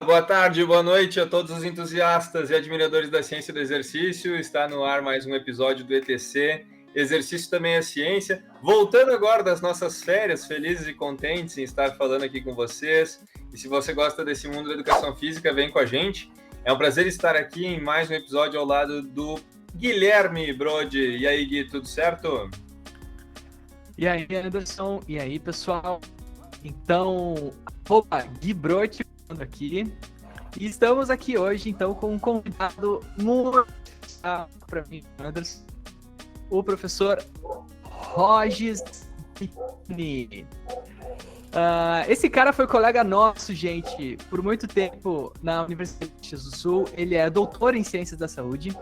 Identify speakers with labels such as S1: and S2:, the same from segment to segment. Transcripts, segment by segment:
S1: Boa tarde, boa noite a todos os entusiastas e admiradores da ciência do exercício. Está no ar mais um episódio do ETC. Exercício também é ciência. Voltando agora das nossas férias, felizes e contentes em estar falando aqui com vocês. E se você gosta desse mundo da educação física, vem com a gente. É um prazer estar aqui em mais um episódio ao lado do Guilherme Brode. E aí, Gui, tudo certo?
S2: E aí, Anderson? E aí, pessoal? Então, Gui Brode aqui. E estamos aqui hoje, então, com um convidado muito especial para mim, Anderson, o professor Rogis Pittini. Esse cara foi colega nosso, gente, por muito tempo na Universidade de Caxias do Sul. Ele é doutor em Ciências da Saúde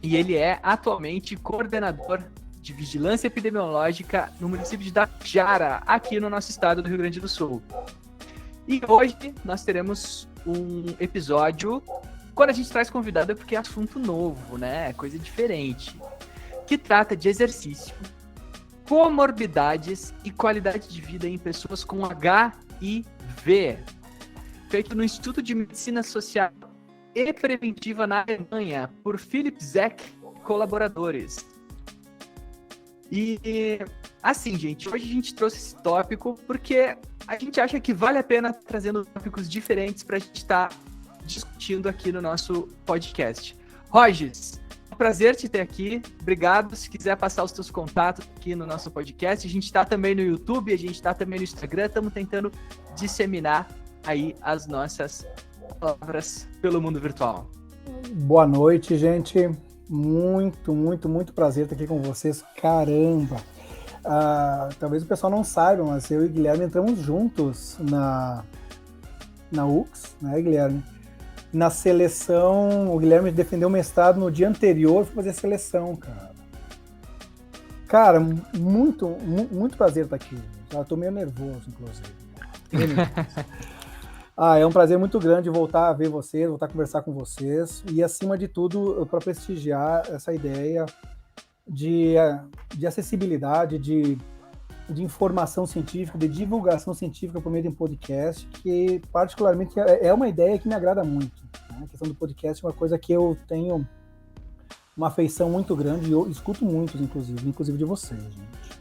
S2: e ele é atualmente coordenador de Vigilância Epidemiológica no município de Tapejara, aqui no nosso estado do Rio Grande do Sul. E hoje nós teremos um episódio, quando a gente traz convidado é porque é assunto novo, né? É coisa diferente, que trata de exercício, comorbidades e qualidade de vida em pessoas com HIV, feito no Instituto de Medicina Social e Preventiva na Alemanha, por Philipp Zeck e colaboradores. E assim, gente, hoje a gente trouxe esse tópico porque a gente acha que vale a pena trazendo tópicos diferentes para a gente estar discutindo aqui no nosso podcast. Rogis, é um prazer te ter aqui. Obrigado. Se quiser passar os teus contatos aqui no nosso podcast, a gente está também no YouTube, a gente está também no Instagram, estamos tentando disseminar aí as nossas palavras pelo mundo virtual.
S3: Boa noite, gente. Muito prazer estar aqui com vocês. Caramba! Talvez o pessoal não saiba, mas eu e o Guilherme entramos juntos na UX, né, Guilherme? Na seleção, o Guilherme defendeu o mestrado no dia anterior para fazer a seleção, cara. Cara, muito prazer estar aqui. Já estou meio nervoso, inclusive. É um prazer muito grande voltar a ver vocês, voltar a conversar com vocês e, acima de tudo, para prestigiar essa ideia de acessibilidade, de informação científica, de divulgação científica por meio de um podcast, que particularmente é uma ideia que me agrada muito. Né? A questão do podcast é uma coisa que eu tenho uma afeição muito grande e eu escuto muitos, inclusive de vocês, gente.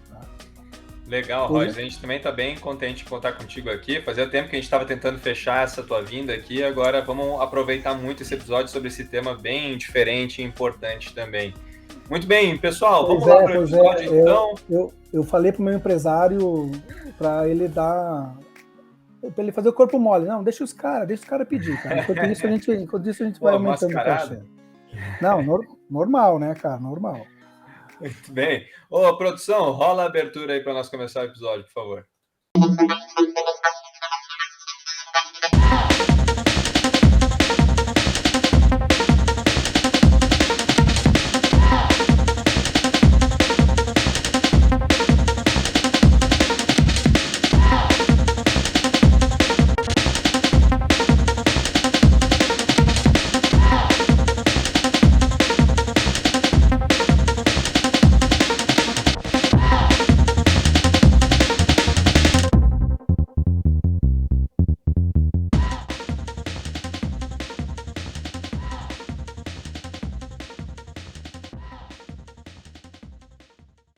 S1: Legal, Roger. A gente também está bem contente de contar contigo aqui. Fazia tempo que a gente estava tentando fechar essa tua vinda aqui. Agora vamos aproveitar muito esse episódio sobre esse tema bem diferente e importante também. Muito bem, pessoal. Vamos lá para o episódio, então.
S3: Eu falei para o meu empresário para ele fazer o corpo mole. Não, deixa os caras pedir, cara. Enquanto isso a gente vai aumentando o cachê. Não, normal, né, cara? Normal.
S1: Muito bem. Ô, produção, rola a abertura aí para nós começar o episódio, por favor.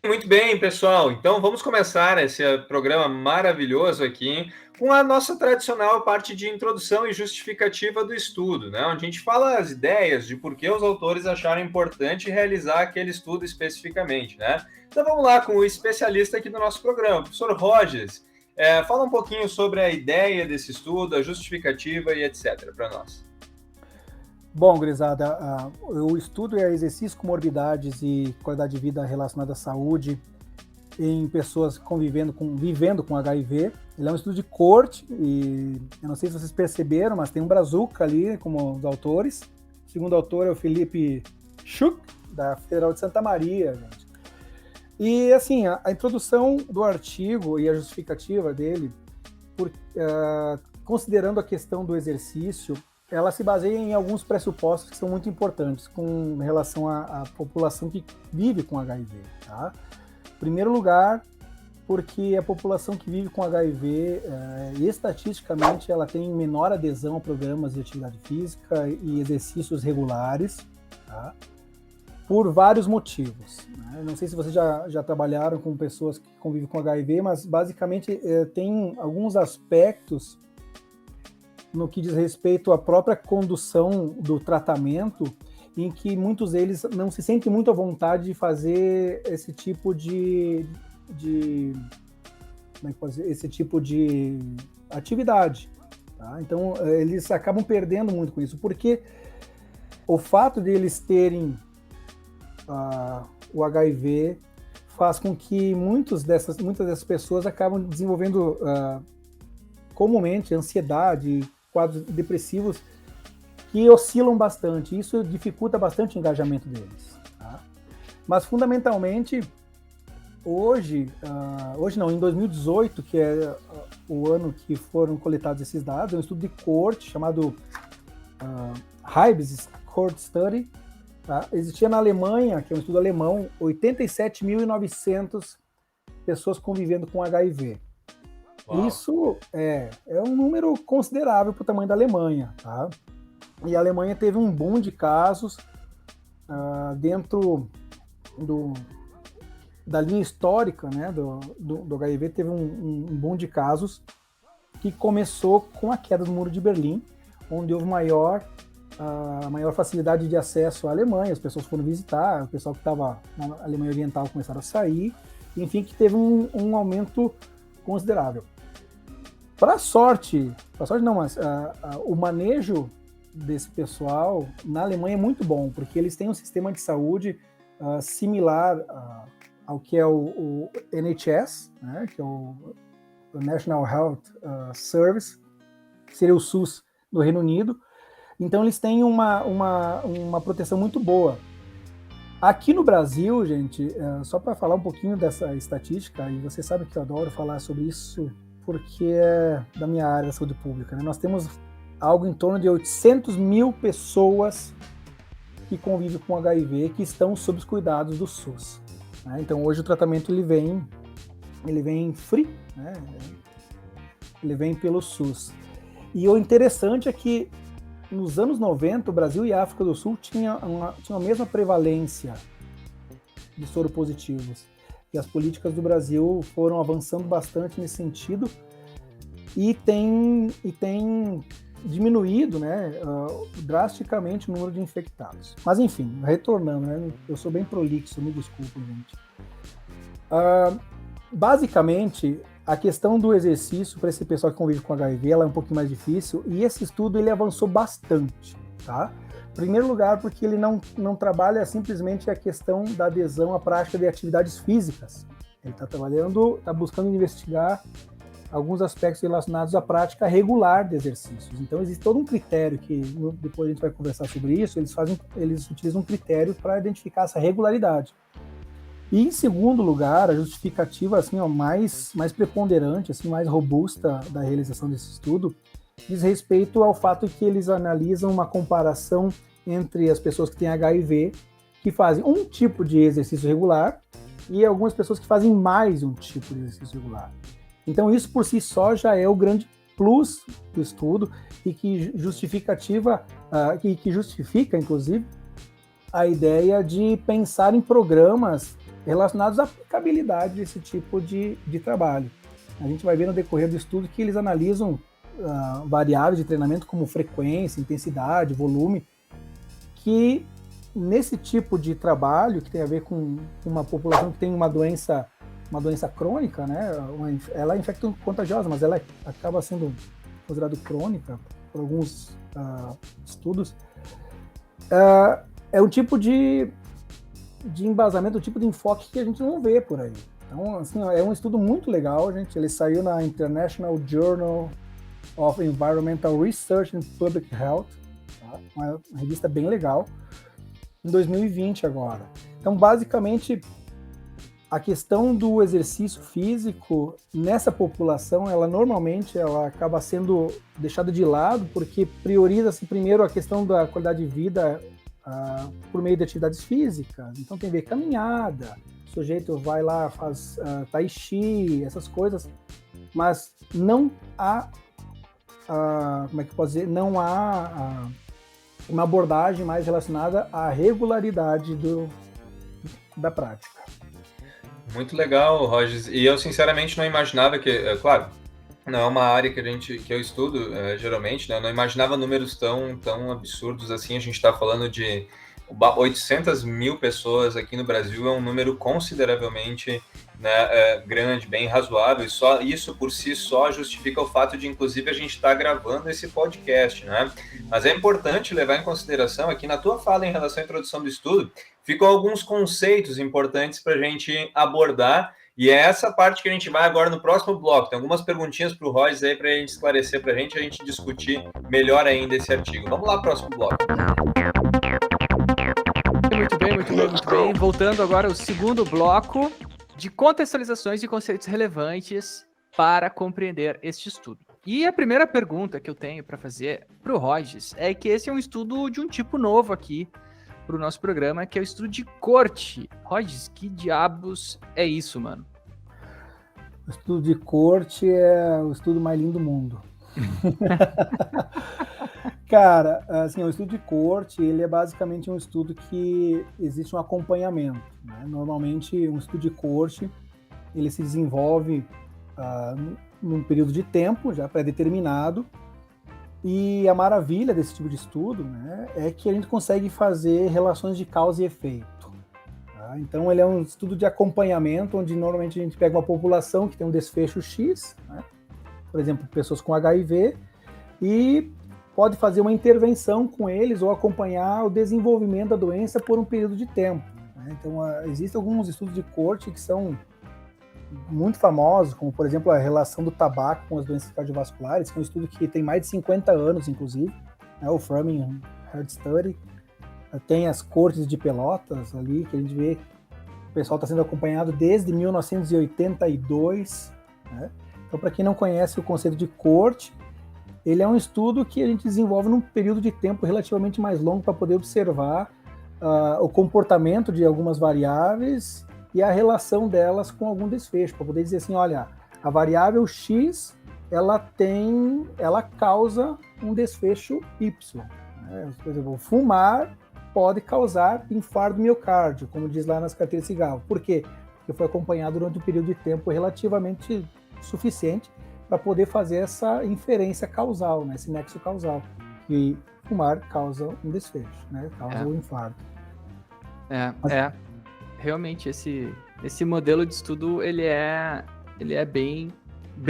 S1: Muito bem, pessoal. Então vamos começar esse programa maravilhoso aqui com a nossa tradicional parte de introdução e justificativa do estudo, né? Onde a gente fala as ideias de por que os autores acharam importante realizar aquele estudo especificamente, né? Então vamos lá com o especialista aqui do nosso programa, o professor Rogis. Fala um pouquinho sobre a ideia desse estudo, a justificativa e etc. para nós.
S3: Bom, gurizada, o estudo é exercício, comorbidades e qualidade de vida relacionada à saúde em pessoas vivendo com HIV. Ele é um estudo de corte e eu não sei se vocês perceberam, mas tem um brazuca ali como os autores. O segundo autor é o Felipe Schuch, da Federal de Santa Maria, gente. E, assim, a introdução do artigo e a justificativa dele, considerando a questão do exercício, ela se baseia em alguns pressupostos que são muito importantes com relação à população que vive com HIV. Tá? Em primeiro lugar, porque a população que vive com HIV, estatisticamente, ela tem menor adesão a programas de atividade física e exercícios regulares, tá? Por vários motivos, né? Não sei se vocês já trabalharam com pessoas que convivem com HIV, mas basicamente tem alguns aspectos no que diz respeito à própria condução do tratamento, em que muitos deles não se sentem muito à vontade de fazer esse tipo de como é que pode dizer? Esse tipo de atividade, tá? Então eles acabam perdendo muito com isso, porque o fato de eles terem o HIV faz com que muitas dessas pessoas acabam desenvolvendo comumente ansiedade, quadros depressivos que oscilam bastante. Isso dificulta bastante o engajamento deles, tá? Mas fundamentalmente hoje não, em 2018, que é o ano que foram coletados esses dados, é um estudo de coorte chamado HIBS Cohort Study, tá? Existia na Alemanha, que é um estudo alemão, 87.900 pessoas convivendo com HIV. Uau. Isso é um número considerável para o tamanho da Alemanha, tá? E a Alemanha teve um boom de casos dentro da linha histórica, né, do HIV, teve um boom de casos que começou com a queda do Muro de Berlim, onde houve a maior facilidade de acesso à Alemanha, as pessoas foram visitar, o pessoal que estava na Alemanha Oriental começaram a sair, enfim, que teve um aumento considerável. Para sorte não, mas o manejo desse pessoal na Alemanha é muito bom, porque eles têm um sistema de saúde similar ao que é o NHS, né, que é o National Health Service, que seria o SUS do Reino Unido. Então eles têm uma proteção muito boa. Aqui no Brasil, gente, só para falar um pouquinho dessa estatística, e você sabe que eu adoro falar sobre isso, porque é da minha área da saúde pública, né? Nós temos algo em torno de 800 mil pessoas que convivem com HIV, que estão sob os cuidados do SUS, né? Então hoje o tratamento ele vem free, né? Ele vem pelo SUS. E o interessante é que nos anos 90, o Brasil e a África do Sul tinham a mesma prevalência de soropositivos. E as políticas do Brasil foram avançando bastante nesse sentido e tem diminuído, né, drasticamente o número de infectados. Mas enfim, retornando, né, eu sou bem prolixo, me desculpem, gente. Basicamente, a questão do exercício para esse pessoal que convive com HIV, ela é um pouquinho mais difícil, e esse estudo ele avançou bastante, tá? Em primeiro lugar, porque ele não trabalha simplesmente a questão da adesão à prática de atividades físicas. Ele está buscando investigar alguns aspectos relacionados à prática regular de exercícios. Então, existe todo um critério que, depois a gente vai conversar sobre isso, eles utilizam um critério para identificar essa regularidade. E, em segundo lugar, a justificativa assim, mais preponderante, assim, mais robusta da realização desse estudo, diz respeito ao fato que eles analisam uma comparação entre as pessoas que têm HIV, que fazem um tipo de exercício regular, e algumas pessoas que fazem mais um tipo de exercício regular. Então, isso por si só já é o grande plus do estudo e que justifica, inclusive, a ideia de pensar em programas relacionados à aplicabilidade desse tipo de trabalho. A gente vai ver no decorrer do estudo que eles analisam variáveis de treinamento como frequência, intensidade, volume, que nesse tipo de trabalho, que tem a ver com uma população que tem uma doença crônica, né? Ela é infecto-contagiosa, mas ela acaba sendo considerada crônica por alguns estudos. É um tipo de embasamento, um tipo de enfoque que a gente não vê por aí. Então, assim, é um estudo muito legal, gente. Ele saiu na International Journal of Environmental Research and Public Health, tá? Uma revista bem legal, em 2020 agora. Então, basicamente, a questão do exercício físico nessa população, normalmente acaba sendo deixada de lado, porque prioriza-se primeiro a questão da qualidade de vida por meio de atividades físicas. Então tem a ver caminhada, o sujeito vai lá, faz tai chi, essas coisas, mas não há, como é que eu posso dizer, não há uma abordagem mais relacionada à regularidade da prática.
S1: Muito legal, Rogers. E eu sinceramente não imaginava que, claro, não é uma área que eu estudo geralmente, né? Eu não imaginava números tão absurdos assim. A gente está falando de 800 mil pessoas aqui no Brasil, é um número consideravelmente, né, grande, bem razoável. E só isso por si só justifica o fato de, inclusive, a gente estar gravando esse podcast, né? Mas é importante levar em consideração aqui na tua fala em relação à introdução do estudo, ficam alguns conceitos importantes para a gente abordar. E é essa parte que a gente vai agora no próximo bloco. Tem algumas perguntinhas para o Rogers aí para a gente esclarecer para a gente discutir melhor ainda esse artigo. Vamos lá, próximo bloco.
S2: Muito bem. Voltando agora ao segundo bloco de contextualizações e conceitos relevantes para compreender este estudo. E a primeira pergunta que eu tenho para fazer para o Rogers é que esse é um estudo de um tipo novo aqui para o nosso programa, que é o estudo de corte. Rogers, que diabos é isso, mano?
S3: O estudo de corte é o estudo mais lindo do mundo. Cara, assim, o estudo de corte, ele é basicamente um estudo que existe um acompanhamento, né? Normalmente, um estudo de corte, ele se desenvolve num período de tempo já pré-determinado, e a maravilha desse tipo de estudo, né, é que a gente consegue fazer relações de causa e efeito. Tá? Então, ele é um estudo de acompanhamento, onde normalmente a gente pega uma população que tem um desfecho X, né? Por exemplo, pessoas com HIV, e pode fazer uma intervenção com eles ou acompanhar o desenvolvimento da doença por um período de tempo, né? Então, existem alguns estudos de corte que são muito famosos, como, por exemplo, a relação do tabaco com as doenças cardiovasculares, que é um estudo que tem mais de 50 anos, inclusive, né? O Framingham Heart Study. Tem as cortes de Pelotas ali, que a gente vê que o pessoal está sendo acompanhado desde 1982, né? Então, para quem não conhece o conceito de corte, ele é um estudo que a gente desenvolve num período de tempo relativamente mais longo para poder observar o comportamento de algumas variáveis e a relação delas com algum desfecho, para poder dizer assim, olha, a variável X, ela causa um desfecho Y. Né? Por exemplo, fumar pode causar infarto do miocárdio, como diz lá nas carteiras de cigarro. Por quê? Porque foi acompanhado durante um período de tempo relativamente suficiente para poder fazer essa inferência causal, né? Esse nexo causal, que fumar causa um desfecho, né? Causa um infarto.
S2: Realmente, esse modelo de estudo, ele é bem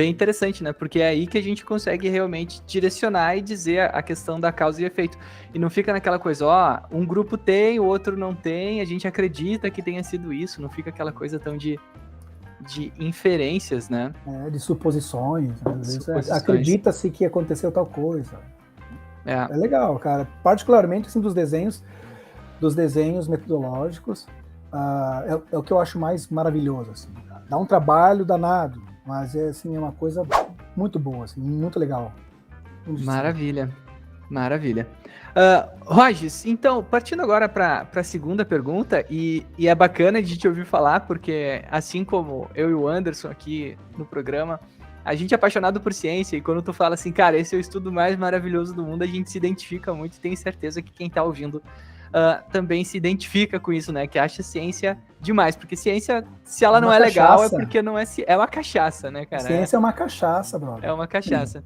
S2: interessante, né? Porque é aí que a gente consegue realmente direcionar e dizer a questão da causa e efeito. E não fica naquela coisa, um grupo tem, o outro não tem, a gente acredita que tenha sido isso, não fica aquela coisa tão de inferências, né?
S3: De suposições. Às vezes acredita-se que aconteceu tal coisa. É legal, cara. Particularmente, assim, dos desenhos metodológicos, é o que eu acho mais maravilhoso, assim. Dá um trabalho danado, mas é uma coisa muito boa, assim, muito legal.
S2: Maravilha. Rogers, então, partindo agora para a segunda pergunta, e é bacana de te ouvir falar, porque assim como eu e o Anderson aqui no programa, a gente é apaixonado por ciência, e quando tu fala assim, cara, esse é o estudo mais maravilhoso do mundo, a gente se identifica muito, e tenho certeza que quem tá ouvindo também se identifica com isso, né, que acha ciência demais, porque ciência, se ela não é legal, é porque não é uma cachaça, né, cara?
S3: Ciência é uma cachaça, brother.
S2: É uma cachaça.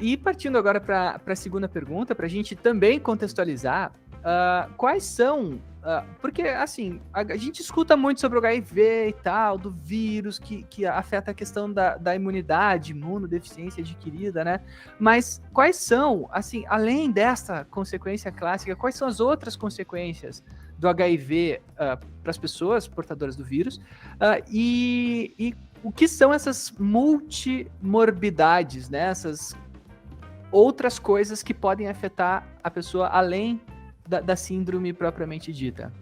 S2: E partindo agora para a segunda pergunta, para a gente também contextualizar, quais são... porque, assim, a gente escuta muito sobre o HIV e tal, do vírus que afeta a questão da imunidade, imunodeficiência adquirida, né? Mas quais são, assim, além dessa consequência clássica, quais são as outras consequências do HIV para as pessoas portadoras do vírus? E o que são essas multimorbidades, né? Essas outras coisas que podem afetar a pessoa além da síndrome propriamente dita?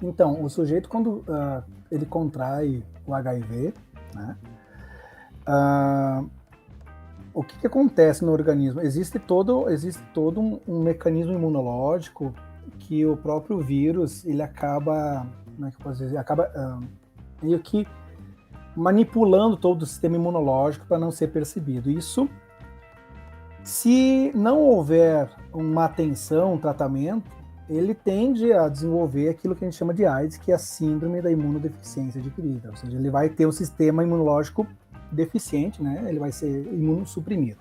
S3: Então, o sujeito, quando ele contrai o HIV, né, o que acontece no organismo? Existe todo um mecanismo imunológico que o próprio vírus, ele acaba, como é que eu posso dizer, acaba meio que manipulando todo o sistema imunológico para não ser percebido. Isso, se não houver uma atenção, um tratamento, ele tende a desenvolver aquilo que a gente chama de AIDS, que é a síndrome da imunodeficiência adquirida. Ou seja, ele vai ter um sistema imunológico deficiente, né? Ele vai ser imunossuprimido.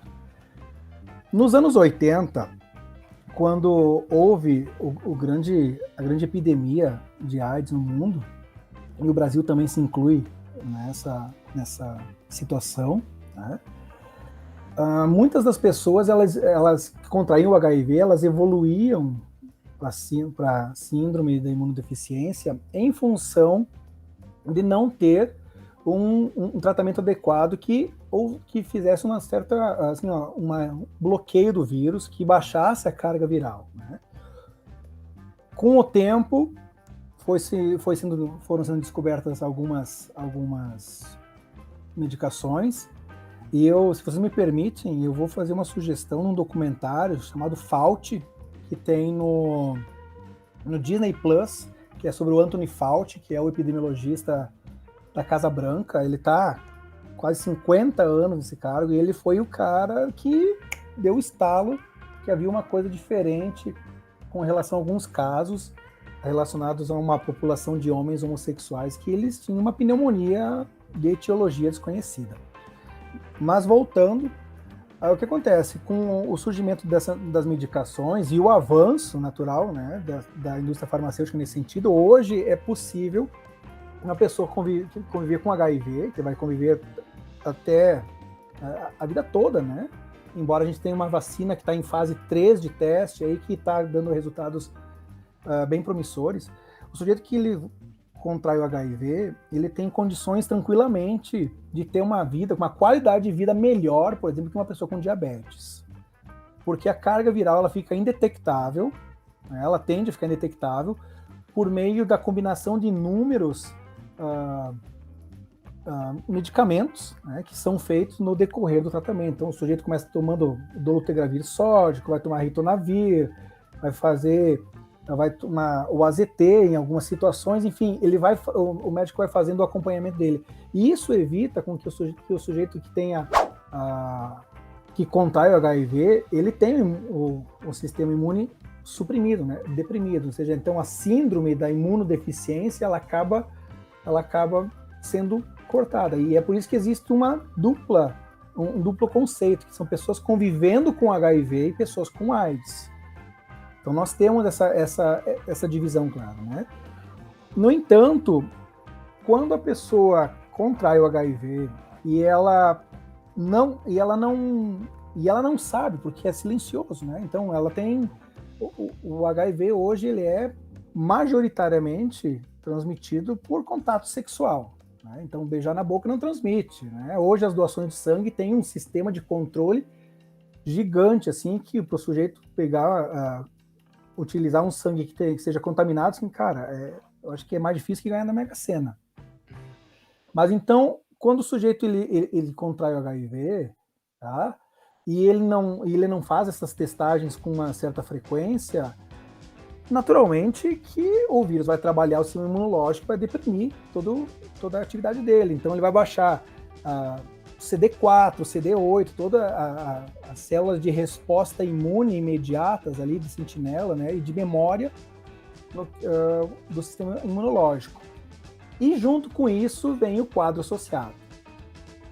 S3: Nos anos 80, quando houve a grande epidemia de AIDS no mundo, e o Brasil também se inclui nessa situação, né? Muitas das pessoas, elas que contraíam o HIV, elas evoluíam para síndrome da imunodeficiência em função de não ter um tratamento adequado que fizesse uma certa, assim, um bloqueio do vírus, que baixasse a carga viral, né? Com o tempo, foram sendo descobertas algumas medicações, e se vocês me permitem, eu vou fazer uma sugestão num documentário chamado Fauci, que tem no Disney Plus, que é sobre o Anthony Fauci, que é o epidemiologista da Casa Branca. Ele está quase 50 anos nesse cargo, e ele foi o cara que deu o estalo que havia uma coisa diferente com relação a alguns casos relacionados a uma população de homens homossexuais que eles tinham uma pneumonia de etiologia desconhecida. Mas voltando, o que acontece com o surgimento das medicações e o avanço natural, né, da indústria farmacêutica nesse sentido, hoje é possível uma pessoa conviver com HIV, que vai conviver até a vida toda, né? Embora a gente tenha uma vacina que está em fase 3 de teste, aí, que está dando resultados bem promissores. O sujeito que ele contrai o HIV, ele tem condições tranquilamente de ter uma qualidade de vida melhor, por exemplo, que uma pessoa com diabetes. Porque a carga viral ela fica indetectável, né? Ela tende a ficar indetectável por meio da combinação de inúmeros medicamentos, né, que são feitos no decorrer do tratamento. Então o sujeito começa tomando dolutegravir sódico, vai tomar ritonavir, vai tomar o AZT em algumas situações, enfim, o médico vai fazendo o acompanhamento dele. E isso evita com que o sujeito que tenha que contrai o HIV, ele tenha o sistema imune suprimido, né, deprimido. Ou seja, então a síndrome da imunodeficiência ela acaba sendo cortada. E é por isso que existe um duplo conceito, que são pessoas convivendo com HIV e pessoas com AIDS. Então nós temos essa divisão clara, né? No entanto, quando a pessoa contrai o HIV e ela não sabe, porque é silencioso, né? Então ela tem o HIV hoje, ele é majoritariamente transmitido por contato sexual, né? Então beijar na boca não transmite, né? Hoje as doações de sangue têm um sistema de controle gigante, assim, que para o sujeito utilizar um sangue que seja contaminado, assim, cara, eu acho que é mais difícil que ganhar na Mega Sena. Mas então, quando o sujeito ele contrai o HIV, tá? E ele não faz essas testagens com uma certa frequência, naturalmente que o vírus vai trabalhar o sistema imunológico para deprimir toda a atividade dele. Então ele vai baixar CD4, CD8, todas as células de resposta imune imediatas ali de sentinela, né, e de memória do sistema imunológico. E junto com isso vem o quadro associado,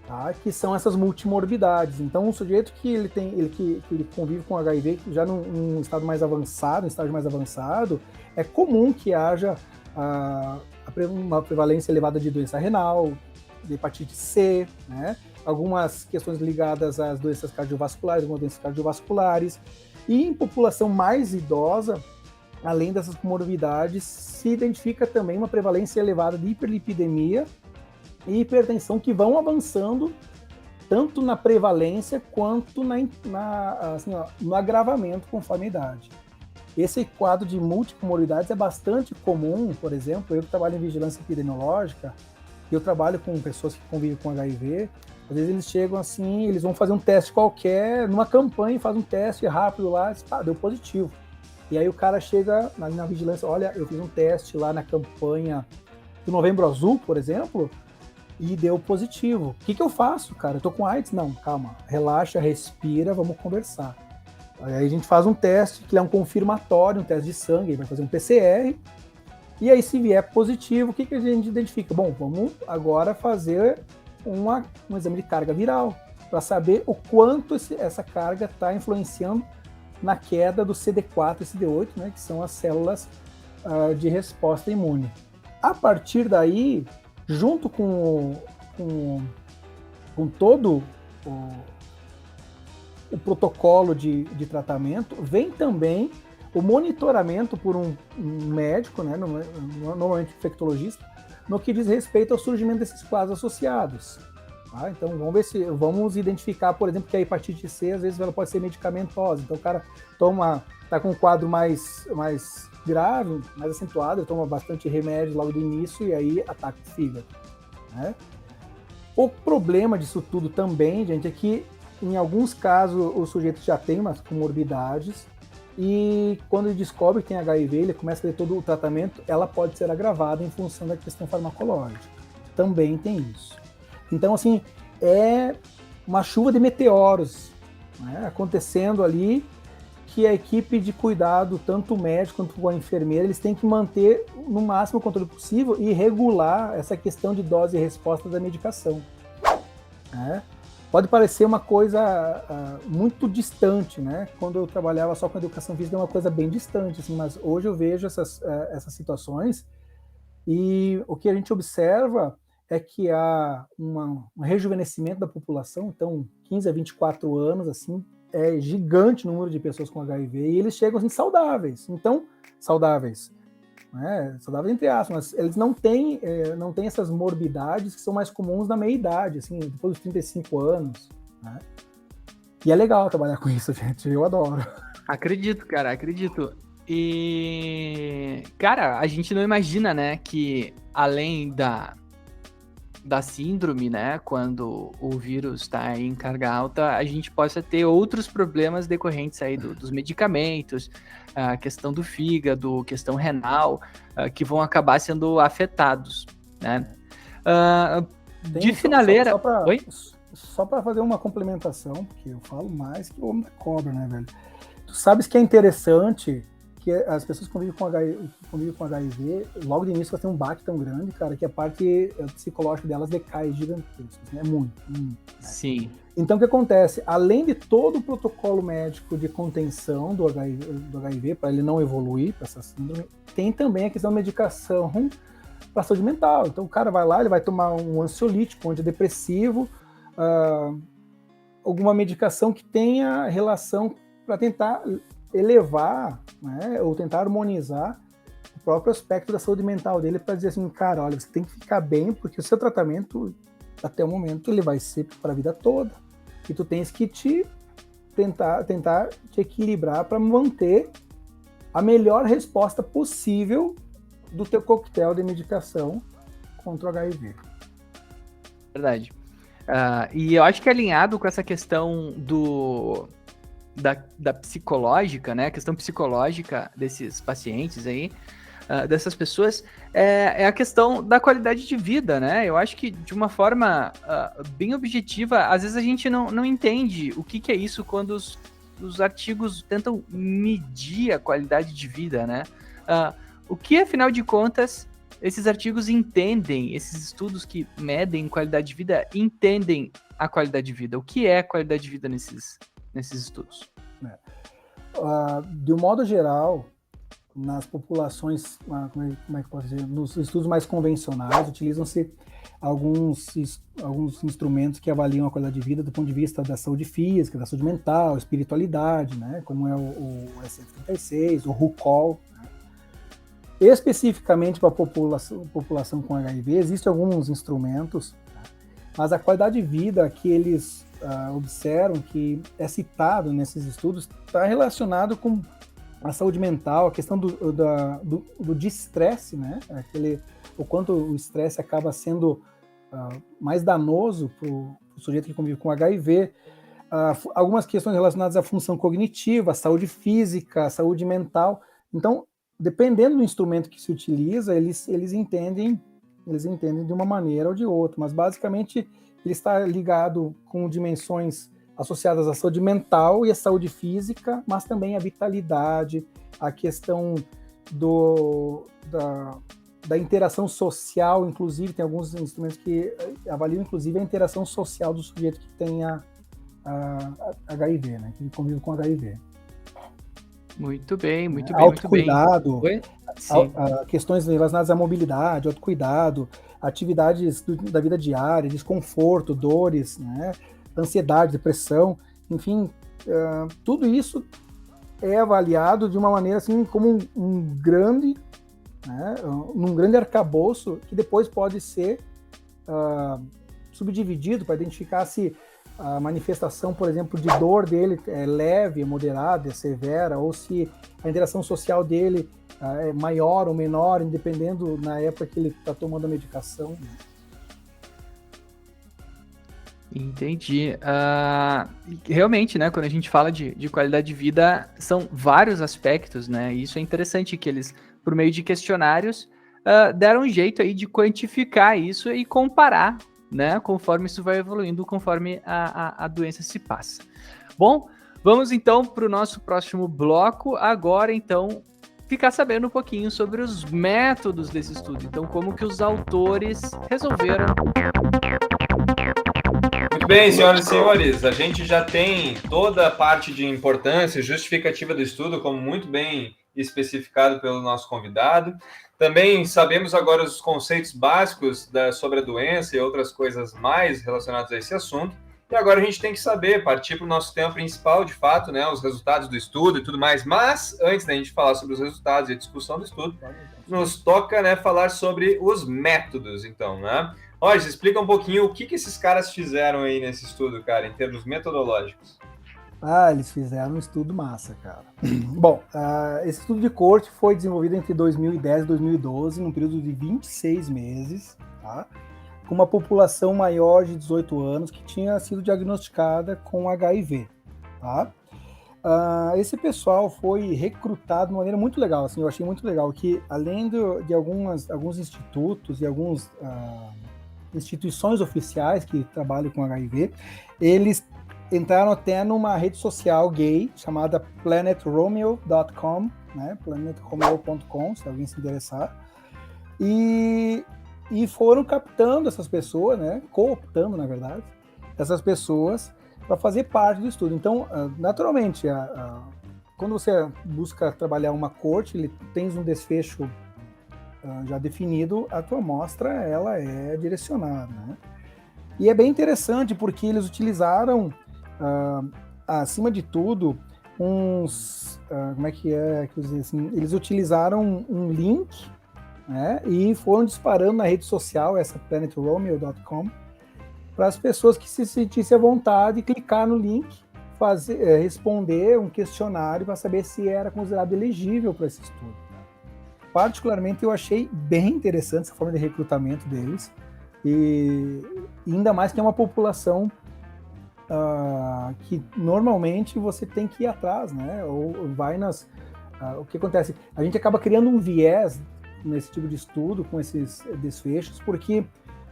S3: tá, que são essas multimorbidades. Então um sujeito que ele convive com HIV já num estágio mais avançado, é comum que haja uma prevalência elevada de doença renal, de hepatite C, né? Algumas questões ligadas às doenças cardiovasculares, e em população mais idosa, além dessas comorbidades, se identifica também uma prevalência elevada de hiperlipidemia e hipertensão, que vão avançando tanto na prevalência quanto no agravamento conforme a idade. Esse quadro de multicomorbidades é bastante comum. Por exemplo, eu que trabalho em vigilância epidemiológica, eu trabalho com pessoas que convivem com HIV. Às vezes eles chegam assim, eles vão fazer um teste qualquer, numa campanha, faz um teste rápido lá, deu positivo. E aí o cara chega na vigilância, olha, eu fiz um teste lá na campanha do Novembro Azul, por exemplo, e deu positivo. O que eu faço, cara? Eu tô com AIDS? Não, calma, relaxa, respira, vamos conversar. Aí a gente faz um teste, que é um confirmatório, um teste de sangue, vai fazer um PCR, e aí se vier positivo, o que a gente identifica? Bom, vamos agora fazer um exame de carga viral, para saber o quanto essa carga está influenciando na queda do CD4 e CD8, né, que são as células de resposta imune. A partir daí, junto com todo o protocolo de tratamento, vem também o monitoramento por um médico, né, normalmente infectologista, no que diz respeito ao surgimento desses quadros associados. Tá? Então vamos identificar, por exemplo, que a hepatite C às vezes ela pode ser medicamentosa. Então o cara está com um quadro mais grave, mais acentuado, ele toma bastante remédio logo do início e aí ataca o fígado. Né? O problema disso tudo também, gente, é que em alguns casos o sujeito já tem umas comorbidades e quando ele descobre que tem HIV, ele começa a fazer todo o tratamento, ela pode ser agravada em função da questão farmacológica. Também tem isso. Então, assim, é uma chuva de meteoros, né, acontecendo ali, que a equipe de cuidado, tanto o médico quanto a enfermeira, eles têm que manter no máximo o controle possível e regular essa questão de dose e resposta da medicação. Né? Pode parecer uma coisa muito distante, né? Quando eu trabalhava só com educação física, é uma coisa bem distante, assim, mas hoje eu vejo essas situações e o que a gente observa é que há um rejuvenescimento da população, então 15 a 24 anos, assim, é gigante o número de pessoas com HIV e eles chegam assim saudáveis, né? Saudáveis entre aspas, mas eles não têm essas morbidades que são mais comuns na meia-idade, assim, depois dos 35 anos, né? E é legal trabalhar com isso, gente, eu adoro.
S2: Acredito, cara, acredito. E, cara, a gente não imagina, né, que além da síndrome, né, quando o vírus está em carga alta, a gente possa ter outros problemas decorrentes aí dos medicamentos, a questão do fígado, questão renal, que vão acabar sendo afetados, né. De finaleira...
S3: Só para fazer uma complementação, porque eu falo mais que o homem da cobra, né, velho? Tu sabes que é interessante que as pessoas que convivem com HIV, logo de início elas têm um baque tão grande, cara, que a parte psicológica delas decai gigantesco, assim, é muito. Né?
S2: Sim.
S3: Então o que acontece? Além de todo o protocolo médico de contenção do HIV para ele não evoluir para essa síndrome, tem também a questão da medicação para a saúde mental. Então o cara vai lá, ele vai tomar um ansiolítico, um antidepressivo, alguma medicação que tenha relação para tentar elevar, né, ou tentar harmonizar o próprio aspecto da saúde mental dele para dizer assim, cara, olha, você tem que ficar bem porque o seu tratamento, até o momento, ele vai ser para a vida toda. E tu tens que tentar te equilibrar para manter a melhor resposta possível do teu coquetel de medicação contra o HIV.
S2: Verdade. E eu acho que alinhado com essa questão da psicológica, né? A questão psicológica desses pacientes aí, dessas pessoas, é a questão da qualidade de vida, né? Eu acho que de uma forma bem objetiva, às vezes a gente não entende o que é isso quando os artigos tentam medir a qualidade de vida, né? O que, afinal de contas, esses artigos entendem, esses estudos que medem qualidade de vida, entendem a qualidade de vida? O que é qualidade de vida nesses estudos?
S3: De um modo geral, nas populações, como é que posso dizer, nos estudos mais convencionais, utilizam-se alguns instrumentos que avaliam a qualidade de vida do ponto de vista da saúde física, da saúde mental, espiritualidade, né, como é o SF-36, o RUCOL. Né. Especificamente para a população com HIV, existem alguns instrumentos, mas a qualidade de vida que eles observam, que é citado nesses estudos, está relacionado com a saúde mental, a questão do destresse, né? O quanto o estresse acaba sendo mais danoso para o sujeito que convive com HIV, algumas questões relacionadas à função cognitiva, à saúde física, à saúde mental. Então, dependendo do instrumento que se utiliza, eles entendem de uma maneira ou de outra, mas basicamente ele está ligado com dimensões associadas à saúde mental e à saúde física, mas também à vitalidade, a questão da interação social, inclusive tem alguns instrumentos que avaliam inclusive a interação social do sujeito que tem a HIV, né, que convive com HIV.
S2: Muito bem, muito bem.
S3: Autocuidado, questões relacionadas à mobilidade, autocuidado, atividades da vida diária, desconforto, dores, né, ansiedade, depressão, enfim, tudo isso é avaliado de uma maneira assim como um grande, né, num grande arcabouço que depois pode ser subdividido para identificar se a manifestação, por exemplo, de dor dele é leve, é moderada, é severa, ou se a interação social dele é maior ou menor, dependendo na época que ele está tomando a medicação.
S2: Entendi. Realmente, né, quando a gente fala de qualidade de vida, são vários aspectos, né? E isso é interessante que eles, por meio de questionários, deram um jeito aí de quantificar isso e comparar, né, conforme isso vai evoluindo, conforme a doença se passa. Bom, vamos então para o nosso próximo bloco. Agora, então, ficar sabendo um pouquinho sobre os métodos desse estudo. Então, como que os autores resolveram.
S1: Muito bem, senhoras e senhores, a gente já tem toda a parte de importância e justificativa do estudo, como muito bem especificado pelo nosso convidado. Também sabemos agora os conceitos básicos sobre a doença e outras coisas mais relacionadas a esse assunto. E agora a gente tem que saber, partir para o nosso tema principal, de fato, né, os resultados do estudo e tudo mais. Mas, antes da gente falar sobre os resultados e a discussão do estudo, nos toca, né, falar sobre os métodos, então, né? Roger, explica um pouquinho o que esses caras fizeram aí nesse estudo, cara, em termos metodológicos.
S3: Eles fizeram um estudo massa, cara. Bom, esse estudo de coorte foi desenvolvido entre 2010 e 2012, num período de 26 meses, tá? Com uma população maior de 18 anos que tinha sido diagnosticada com HIV, tá? Esse pessoal foi recrutado de uma maneira muito legal, assim, eu achei muito legal, que além de alguns institutos e algumas instituições oficiais que trabalham com HIV, eles entraram até numa rede social gay chamada planetromeo.com, né? planetromeo.com, se alguém se interessar, e foram captando essas pessoas, né? Cooptando, na verdade, essas pessoas para fazer parte do estudo. Então, naturalmente, quando você busca trabalhar uma coorte, ele tem um desfecho já definido, a tua amostra ela é direcionada, né? E é bem interessante porque eles utilizaram acima de tudo, como é que é, assim, eles utilizaram um link, né, e foram disparando na rede social, essa planetromeo.com, para as pessoas que se sentissem à vontade clicar no link, responder um questionário para saber se era considerado elegível para esse estudo. Particularmente, eu achei bem interessante essa forma de recrutamento deles, e ainda mais que é uma população que normalmente você tem que ir atrás, né? Ou vai o que acontece? A gente acaba criando um viés nesse tipo de estudo, com esses desfechos, porque,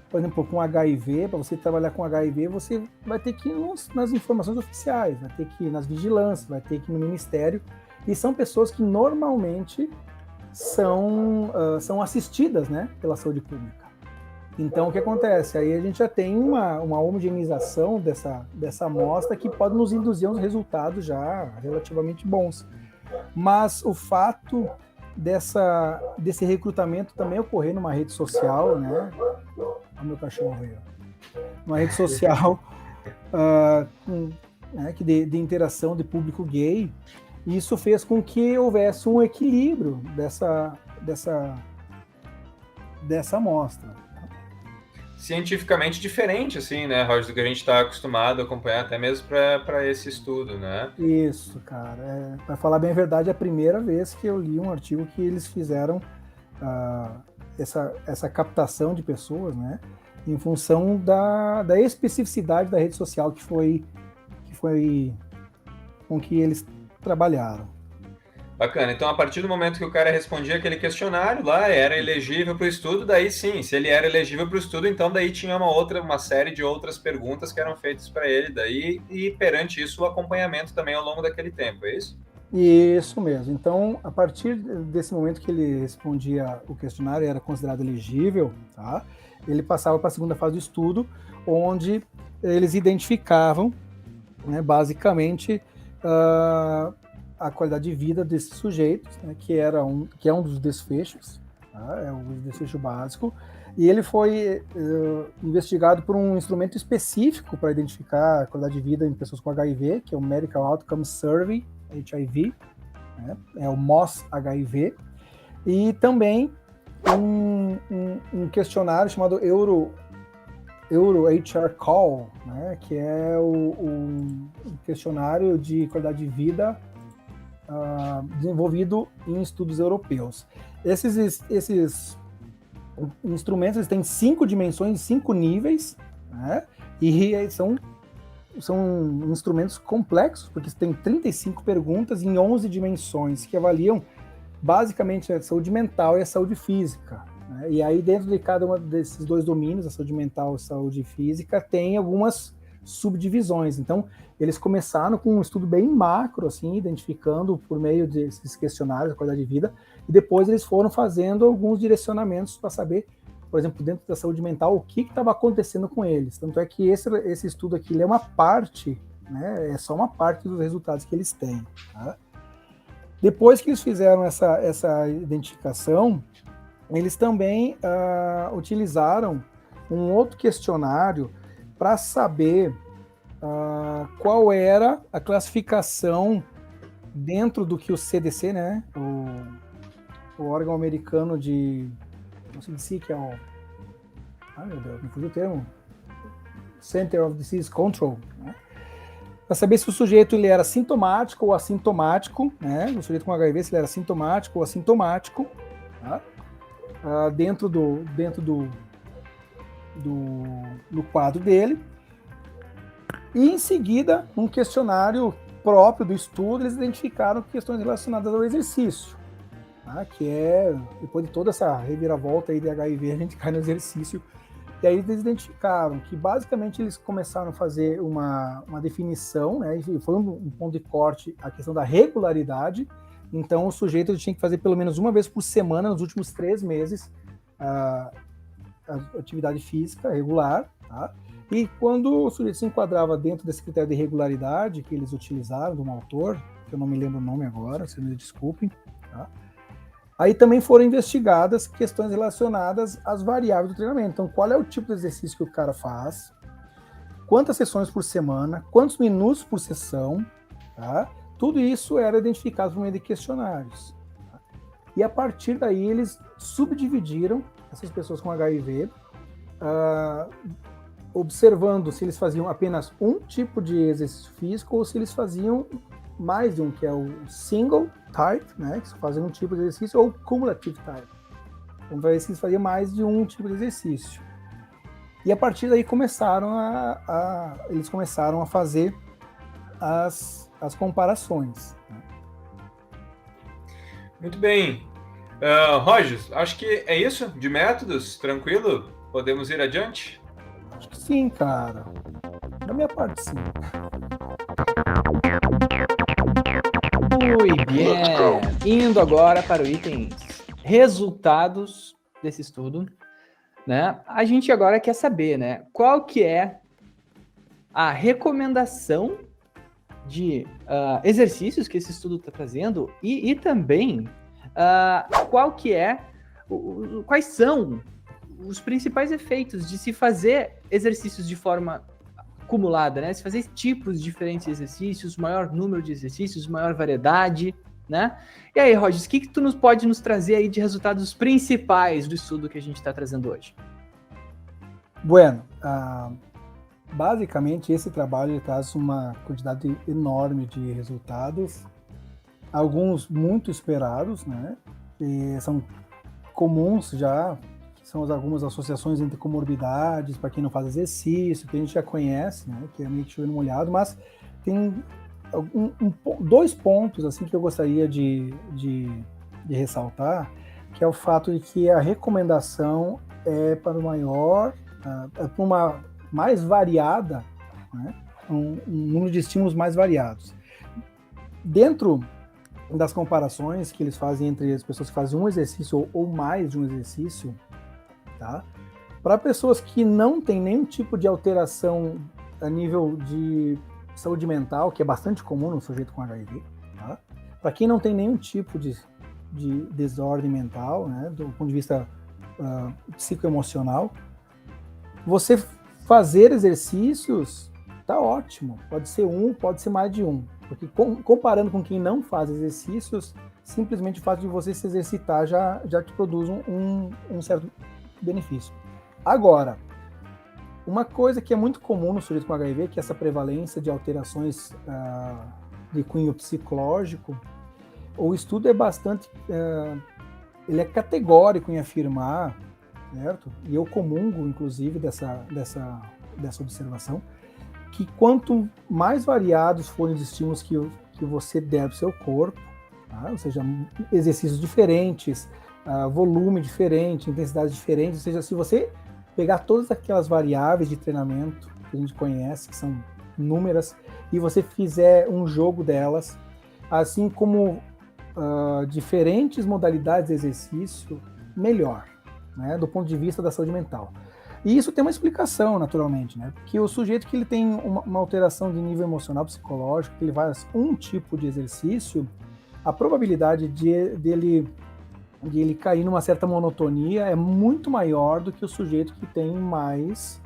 S3: por exemplo, com HIV, para você trabalhar com HIV, você vai ter que ir nas informações oficiais, vai ter que ir nas vigilâncias, vai ter que ir no ministério, e são pessoas que normalmente são assistidas, né, pela saúde pública. Então, o que acontece? Aí a gente já tem uma homogeneização dessa amostra que pode nos induzir a uns resultados já relativamente bons. Mas o fato desse recrutamento também ocorrer numa rede social, né? Olha o meu cachorro aí, ó. Uma rede social de interação de público gay, isso fez com que houvesse um equilíbrio dessa amostra.
S1: Cientificamente diferente, assim, né, Roger, do que a gente está acostumado a acompanhar, até mesmo para esse estudo, né?
S3: Isso, cara. Para falar bem a verdade, é a primeira vez que eu li um artigo que eles fizeram essa captação de pessoas, né, em função da especificidade da rede social que foi foi com que eles trabalharam.
S1: Bacana. Então, a partir do momento que o cara respondia aquele questionário lá, era elegível para o estudo, daí sim, se ele era elegível para o estudo, então daí tinha uma série de outras perguntas que eram feitas para ele, daí, e perante isso o acompanhamento também ao longo daquele tempo, é isso?
S3: Isso mesmo. Então, a partir desse momento que ele respondia o questionário, era considerado elegível, tá? Ele passava para a segunda fase do estudo, onde eles identificavam, né, basicamente, a qualidade de vida desses sujeitos, né, que é um dos desfechos, tá? É o desfecho básico, e ele foi investigado por um instrumento específico para identificar a qualidade de vida em pessoas com HIV, que é o Medical Outcome Survey, HIV, né? É o MOS-HIV, e também um questionário chamado Euro HR Call, né? Que é um questionário de qualidade de vida desenvolvido em estudos europeus. Esses instrumentos eles têm 5 dimensões, 5 níveis, né? E são instrumentos complexos, porque tem 35 perguntas em 11 dimensões, que avaliam basicamente a saúde mental e a saúde física, né? E aí dentro de cada um desses dois domínios, a saúde mental e a saúde física, tem algumas subdivisões. Então, eles começaram com um estudo bem macro, assim, identificando por meio desses questionários a qualidade de vida, e depois eles foram fazendo alguns direcionamentos para saber, por exemplo, dentro da saúde mental, o que estava acontecendo com eles. Tanto é que esse estudo aqui ele é uma parte, né, é só uma parte dos resultados que eles têm. Tá? Depois que eles fizeram essa identificação, eles também utilizaram um outro questionário para saber qual era a classificação dentro do que o CDC, né, o órgão americano de... não sei se que é o... ai meu Deus, me fugiu o termo. Center of Disease Control, né? Para saber se o sujeito ele era sintomático ou assintomático, né? O sujeito com HIV, se ele era sintomático ou assintomático, tá? Dentro do quadro dele. E em seguida, um questionário próprio do estudo, eles identificaram questões relacionadas ao exercício, tá? Que é, depois de toda essa reviravolta aí de HIV, a gente cai no exercício. E aí eles identificaram que basicamente eles começaram a fazer uma definição, né? E foi um ponto de corte a questão da regularidade. Então o sujeito ele tinha que fazer pelo menos uma vez por semana nos últimos 3 meses a atividade física regular, tá? E quando o sujeito se enquadrava dentro desse critério de regularidade que eles utilizaram, de um autor, que eu não me lembro o nome agora, se me desculpem, tá? Aí também foram investigadas questões relacionadas às variáveis do treinamento. Então, qual é o tipo de exercício que o cara faz, quantas sessões por semana, quantos minutos por sessão, tá? Tudo isso era identificado por meio de questionários. Tá? E a partir daí eles subdividiram essas pessoas com HIV, observando se eles faziam apenas um tipo de exercício físico ou se eles faziam mais de um, que é o single type, né, que fazem um tipo de exercício, ou cumulative type. Então, para ver se eles faziam mais de um tipo de exercício. E a partir daí eles começaram a fazer as comparações. Né?
S1: Muito bem. Rogers, acho que é isso de métodos, tranquilo? Podemos ir adiante?
S3: Acho que sim, cara. Da minha parte, sim.
S2: Muito bem. Indo agora para o item resultados desse estudo, né? A gente agora quer saber, né? Qual que é a recomendação de exercícios que esse estudo está trazendo e também quais são os principais efeitos de se fazer exercícios de forma acumulada, né? Se fazer tipos diferentes de exercícios, maior número de exercícios, maior variedade, né? E aí, Rogers, o que tu pode nos trazer aí de resultados principais do estudo que a gente está trazendo hoje?
S3: Bueno, basicamente esse trabalho traz uma quantidade enorme de resultados, alguns muito esperados, né? E são comuns já, são algumas associações entre comorbidades, para quem não faz exercício, que a gente já conhece, né, que é meio que chovendo molhado, mas tem dois pontos assim que eu gostaria de ressaltar, que é o fato de que a recomendação é para uma mais variada, né? um número de estímulos mais variados. Dentro das comparações que eles fazem entre as pessoas que fazem um exercício ou mais de um exercício, tá? Para pessoas que não têm nenhum tipo de alteração a nível de saúde mental, que é bastante comum no sujeito com HIV, tá? Para quem não tem nenhum tipo de desordem mental, né, do ponto de vista psicoemocional, você fazer exercícios tá ótimo. Pode ser pode ser mais de um. Porque comparando com quem não faz exercícios, simplesmente o fato de você se exercitar já te produz um certo benefício. Agora, uma coisa que é muito comum no sujeito com HIV, que é essa prevalência de alterações de cunho psicológico, o estudo é bastante... ele é categórico em afirmar, certo? E eu comungo, inclusive, dessa observação, que quanto mais variados forem os estímulos que você der para o seu corpo, tá? Ou seja, exercícios diferentes, volume diferente, intensidade diferente, ou seja, se você pegar todas aquelas variáveis de treinamento que a gente conhece, que são inúmeras, e você fizer um jogo delas, assim como diferentes modalidades de exercício, melhor, né, do ponto de vista da saúde mental. E isso tem uma explicação, naturalmente, né? Porque o sujeito que ele tem uma alteração de nível emocional, psicológico, que ele faz um tipo de exercício, a probabilidade de ele cair numa certa monotonia é muito maior do que o sujeito que tem mais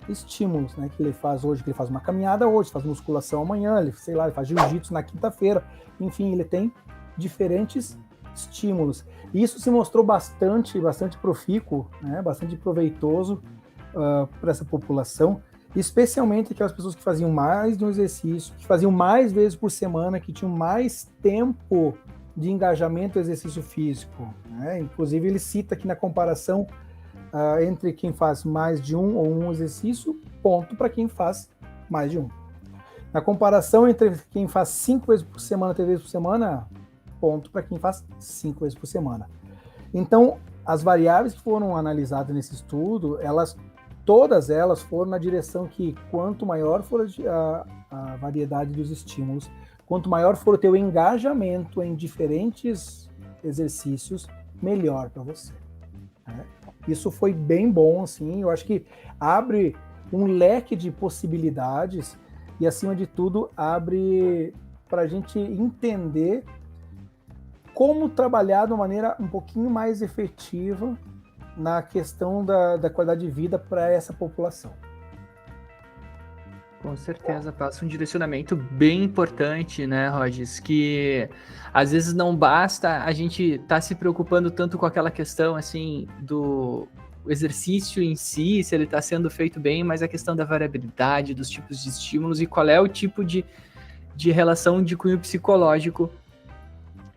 S3: estímulos, né? Que ele faz hoje, que ele faz uma caminhada hoje, faz musculação amanhã, ele faz jiu-jitsu na quinta-feira, enfim, ele tem diferentes estímulos. E isso se mostrou bastante profícuo, né? Bastante proveitoso para essa população, especialmente aquelas pessoas que faziam mais de um exercício, que faziam mais vezes por semana, que tinham mais tempo de engajamento no exercício físico, né? Inclusive ele cita aqui na comparação entre quem faz mais de um ou um exercício, ponto para quem faz mais de um. Na comparação entre quem faz 5 vezes por semana, 3 vezes por semana, ponto para quem faz 5 vezes por semana. Então, as variáveis que foram analisadas nesse estudo, todas elas foram na direção que quanto maior for a variedade dos estímulos, quanto maior for o teu engajamento em diferentes exercícios, melhor para você, né? Isso foi bem bom, assim, eu acho que abre um leque de possibilidades e, acima de tudo, abre para a gente entender como trabalhar de uma maneira um pouquinho mais efetiva na questão da qualidade de vida para essa população.
S2: Com certeza, passa um direcionamento bem importante, né, Rogers? Que às vezes não basta a gente estar se preocupando tanto com aquela questão, assim, do exercício em si, se ele está sendo feito bem, mas a questão da variabilidade, dos tipos de estímulos e qual é o tipo de relação de cunho psicológico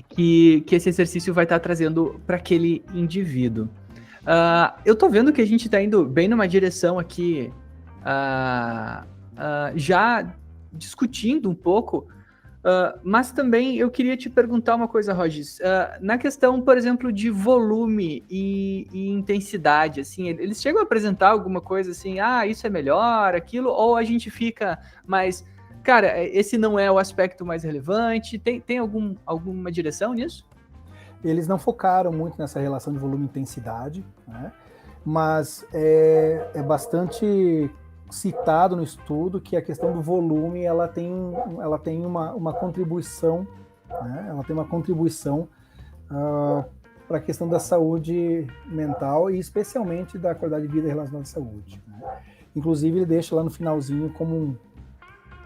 S2: que esse exercício vai estar trazendo para aquele indivíduo. Eu tô vendo que a gente está indo bem numa direção aqui, já discutindo um pouco, mas também eu queria te perguntar uma coisa, Rogers. Na questão, por exemplo, de volume e intensidade, assim, eles chegam a apresentar alguma coisa assim, isso é melhor, aquilo, ou a gente fica mais... Cara, esse não é o aspecto mais relevante? Tem alguma direção nisso?
S3: Eles não focaram muito nessa relação de volume e intensidade, né? Mas é bastante citado no estudo que a questão do volume ela tem uma contribuição, né? Ela tem uma contribuição para a questão da saúde mental e especialmente da qualidade de vida relacionada à saúde, né? Inclusive ele deixa lá no finalzinho como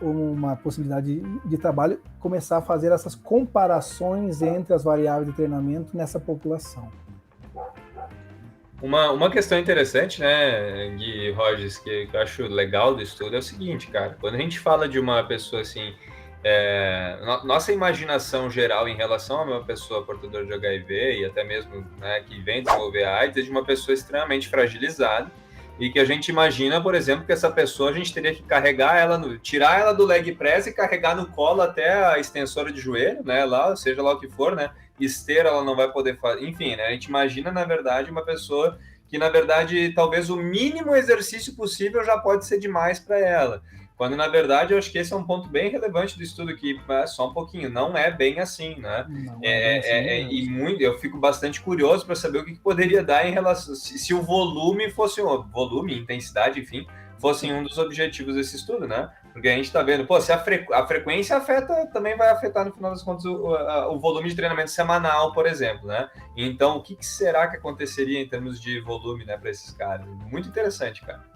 S3: uma possibilidade de trabalho, começar a fazer essas comparações entre as variáveis de treinamento nessa população.
S1: Uma questão interessante, né, Gui Rogers, que eu acho legal do estudo é o seguinte, cara, quando a gente fala de uma pessoa assim, nossa imaginação geral em relação a uma pessoa portadora de HIV e até mesmo, né, que vem desenvolver a AIDS é de uma pessoa extremamente fragilizada e que a gente imagina, por exemplo, que essa pessoa a gente teria que carregar ela, tirar ela do leg press e carregar no colo até a extensora de joelho, né? Lá, seja lá o que for, né? Esteira ela não vai poder fazer, enfim, né? A gente imagina, na verdade, uma pessoa que, na verdade, talvez o mínimo exercício possível já pode ser demais para ela. Quando, na verdade, eu acho que esse é um ponto bem relevante do estudo, que só um pouquinho, não é bem assim, né? E muito, eu fico bastante curioso para saber o que poderia dar em relação, se o volume fosse, volume, intensidade, enfim, fossem um dos objetivos desse estudo, né? Porque a gente está vendo, pô, se a frequência afeta, também vai afetar, no final das contas, o volume de treinamento semanal, por exemplo, né? Então, o que será que aconteceria em termos de volume, né, para esses caras? Muito interessante, cara.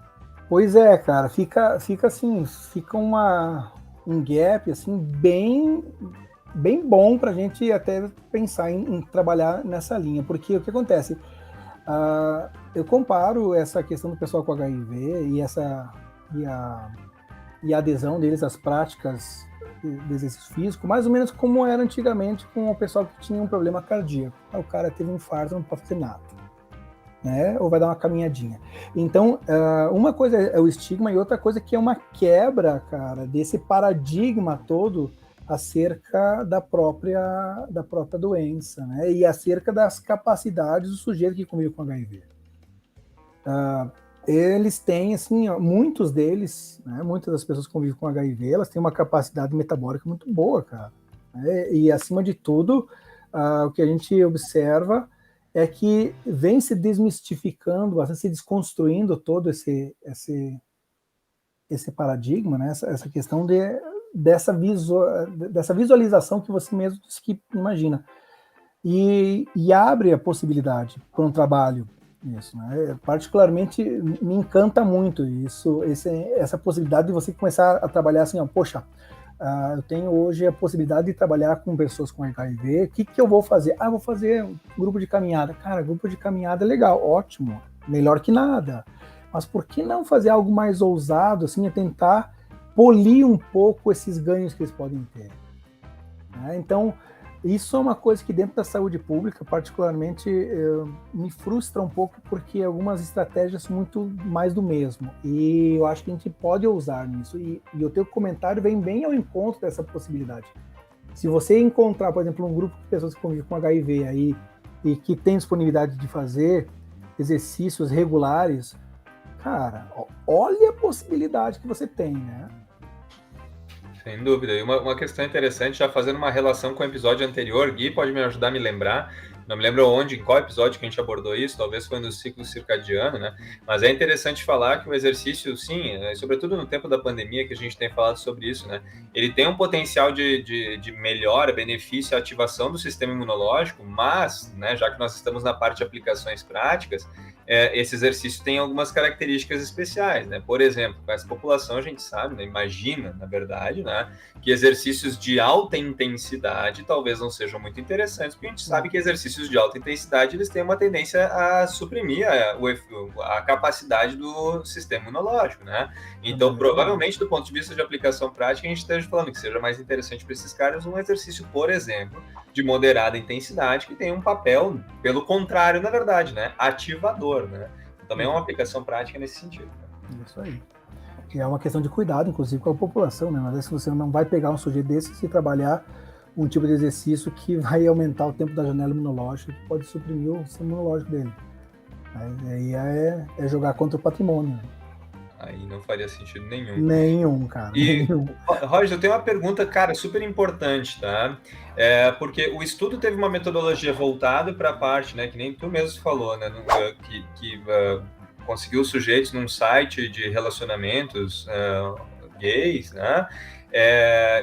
S3: Pois é, cara, fica assim, fica um gap assim bem bom para a gente até pensar em trabalhar nessa linha, porque o que acontece? Eu comparo essa questão do pessoal com HIV e a adesão deles às práticas de exercício físico, mais ou menos como era antigamente com o pessoal que tinha um problema cardíaco. O cara teve um infarto, não pode fazer nada, né? Ou vai dar uma caminhadinha. Então, uma coisa é o estigma e outra coisa que é uma quebra, cara, desse paradigma todo acerca da própria doença, né? E acerca das capacidades do sujeito que convive com HIV. Eles têm, assim, muitos deles, né? Muitas das pessoas que convivem com HIV, elas têm uma capacidade metabólica muito boa, cara. Né? E, acima de tudo, o que a gente observa é que vem se desmistificando, se desconstruindo todo esse paradigma, né? essa questão dessa visualização que você mesmo disse que imagina. E abre a possibilidade para um trabalho nisso. Né? Particularmente, me encanta muito essa possibilidade de você começar a trabalhar assim, ó, poxa, eu tenho hoje a possibilidade de trabalhar com pessoas com HIV, o que eu vou fazer? Vou fazer um grupo de caminhada. Cara, grupo de caminhada é legal, ótimo, melhor que nada. Mas por que não fazer algo mais ousado, assim, tentar polir um pouco esses ganhos que eles podem ter? Então, isso é uma coisa que dentro da saúde pública, particularmente, me frustra um pouco, porque algumas estratégias são muito mais do mesmo. E eu acho que a gente pode ousar nisso. E o teu comentário vem bem ao encontro dessa possibilidade. Se você encontrar, por exemplo, um grupo de pessoas que convivem com HIV aí, e que tem disponibilidade de fazer exercícios regulares, cara, olha a possibilidade que você tem, né?
S1: Sem dúvida. E uma questão interessante, já fazendo uma relação com o episódio anterior, Gui pode me ajudar a me lembrar, não me lembro onde, em qual episódio que a gente abordou isso, talvez foi no ciclo circadiano, né? Mas é interessante falar que o exercício, sim, sobretudo no tempo da pandemia que a gente tem falado sobre isso, né? Ele tem um potencial de melhora, benefício, ativação do sistema imunológico, mas, né, já que nós estamos na parte de aplicações práticas, esse exercício tem algumas características especiais, né? Por exemplo, com essa população a gente sabe, né, imagina, na verdade, né, que exercícios de alta intensidade talvez não sejam muito interessantes, porque a gente sabe que exercícios de alta intensidade eles têm uma tendência a suprimir a capacidade do sistema imunológico, né? Então, provavelmente, do ponto de vista de aplicação prática, a gente esteja falando que seja mais interessante para esses caras um exercício, por exemplo, de moderada intensidade, que tem um papel, pelo contrário, na verdade, né, ativador, né? Também é uma aplicação prática nesse sentido.
S3: Isso aí. E é uma questão de cuidado, inclusive, com a população, né? Mas se você não vai pegar um sujeito desse e trabalhar um tipo de exercício que vai aumentar o tempo da janela imunológica, que pode suprimir o sistema imunológico dele. Aí é jogar contra o patrimônio.
S1: Aí não faria sentido nenhum.
S3: Nenhum, cara.
S1: E,
S3: nenhum.
S1: Roger, eu tenho uma pergunta, cara, super importante, tá? Porque o estudo teve uma metodologia voltada para a parte, né, que nem tu mesmo falou, né, que conseguiu sujeitos num site de relacionamentos gays, né?